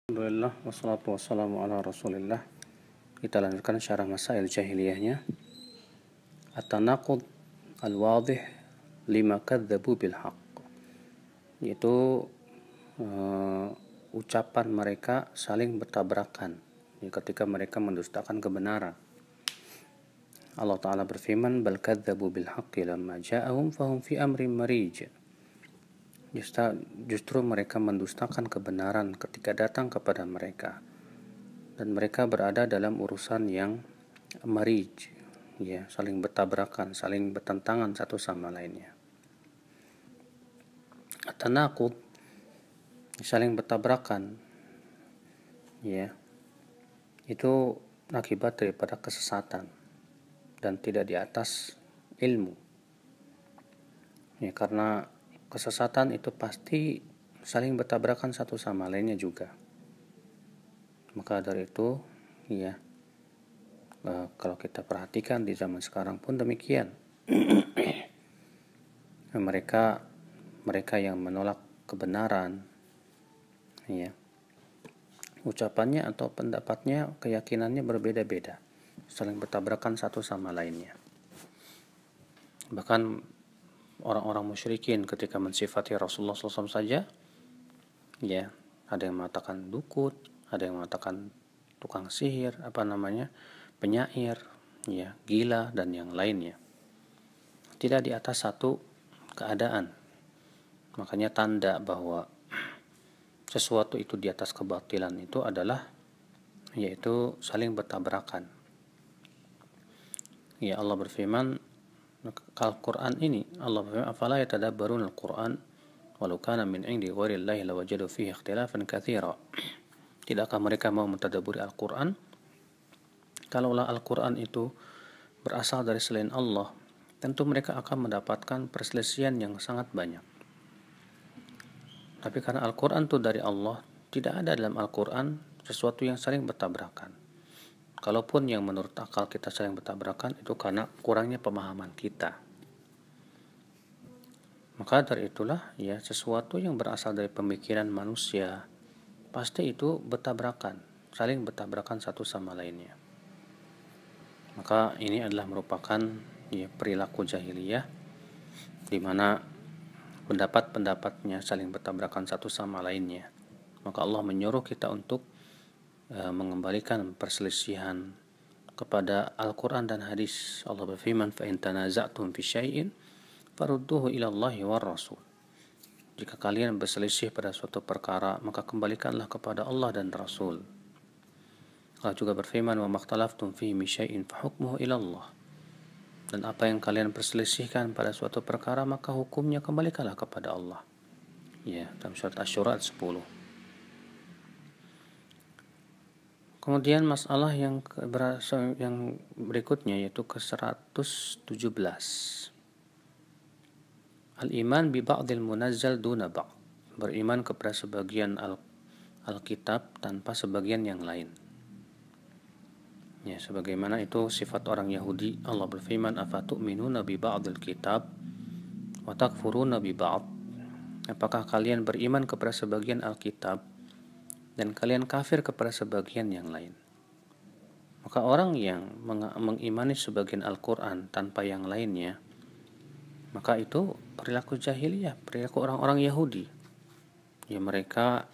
Alhamdulillah, wassalatu wassalamu ala rasulillah. Kita lanjutkan syarah masail jahiliyahnya. At-tanaqud al-wadih lima kadzabu bil haqq, yaitu ucapan mereka saling bertabrakan ketika mereka mendustakan kebenaran. Allah Ta'ala berfirman, bal kadzabu bil haqqi lamma ja'ahum fahum fi amrin marij. Justru mereka mendustakan kebenaran ketika datang kepada mereka, dan mereka berada dalam urusan yang marij, ya, saling bertabrakan, saling bertentangan satu sama lainnya. At-tanaqud, saling bertabrakan, ya, itu akibat daripada kesesatan dan tidak di atas ilmu, ya, karena kesesatan itu pasti saling bertabrakan satu sama lainnya juga. Maka dari itu, ya, kalau kita perhatikan di zaman sekarang pun demikian. mereka yang menolak kebenaran, ya, ucapannya atau pendapatnya, keyakinannya berbeda-beda, saling bertabrakan satu sama lainnya. Bahkan orang-orang musyrikin ketika mensifati Rasulullah SAW saja, ya, ada yang mengatakan dukun, ada yang mengatakan tukang sihir, penyair, ya, gila, dan yang lainnya. Tidak di atas satu keadaan. Makanya tanda bahwa sesuatu itu di atas kebatilan itu adalah, yaitu saling bertabrakan. Ya, Allah berfirman, Al-Quran ini, Allah berfirman, afala yatadabbarun al-Quran walau kana min indi ghairillahi lawajadu fihi ikhtilafan katsira. Tidakkah mereka mau mentadabburi Al-Quran? Kalaulah Al-Quran itu berasal dari selain Allah, tentu mereka akan mendapatkan perselisihan yang sangat banyak. Tapi karena Al-Quran itu dari Allah, tidak ada dalam Al-Quran sesuatu yang saling bertabrakan. Kalaupun yang menurut akal kita saling bertabrakan, itu karena kurangnya pemahaman kita. Maka dari itulah, ya, sesuatu yang berasal dari pemikiran manusia pasti itu bertabrakan, saling bertabrakan satu sama lainnya. Maka ini adalah merupakan, ya, perilaku jahiliyah, di mana pendapat-pendapatnya saling bertabrakan satu sama lainnya. Maka Allah menyuruh kita untuk mengembalikan perselisihan kepada Al-Quran dan hadis. Allah berfirman, fa in tanaza'tum fi syai'in farudduhu ila Allahi war Rasul. Jika kalian berselisih pada suatu perkara, maka kembalikanlah kepada Allah dan Rasul. Allah juga berfirman, wa makhtalaftum fihi min syai'in fa hukmuhu ila Allah. Dan apa yang kalian perselisihkan pada suatu perkara, maka hukumnya kembalikanlah kepada Allah. Ya, dalam surat Asy-Syura 10. Kemudian masalah yang berikutnya, yaitu ke-117. Al-iman bi ba'dil munazzal duna ba'd. Beriman kepada sebagian Alkitab tanpa sebagian yang lain. Ya, sebagaimana itu sifat orang Yahudi. Allah berfirman, afatu'minuna bi ba'dil kitab wa takfuruna bi ba'd. Apakah kalian beriman kepada sebagian Alkitab dan kalian kafir kepada sebagian yang lain? Maka orang yang mengimani sebagian Al-Quran tanpa yang lainnya, maka itu perilaku jahiliyah, perilaku orang-orang Yahudi. Ya, mereka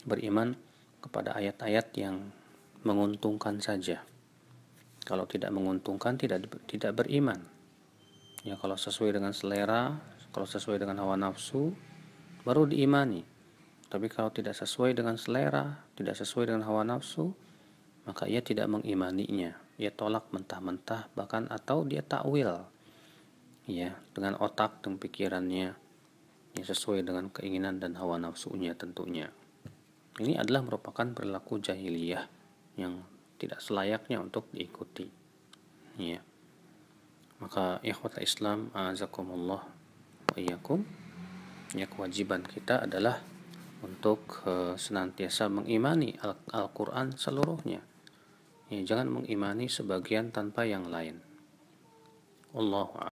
beriman kepada ayat-ayat yang menguntungkan saja. Kalau tidak menguntungkan, tidak beriman. Ya, kalau sesuai dengan selera, kalau sesuai dengan hawa nafsu, baru diimani. Tapi kalau tidak sesuai dengan selera, tidak sesuai dengan hawa nafsu, maka ia tidak mengimaninya. Ia tolak mentah-mentah, bahkan atau dia takwil, ya, dengan otak dan pikirannya, yang sesuai dengan keinginan dan hawa nafsunya tentunya. Ini adalah merupakan perilaku jahiliyah yang tidak selayaknya untuk diikuti. Ya. Maka ikhwatul Islam, a'azakumullah wa iyyakum, ya, kewajiban kita adalah untuk senantiasa mengimani Al-Quran seluruhnya. Ya, jangan mengimani sebagian tanpa yang lain. Allahu a'lam.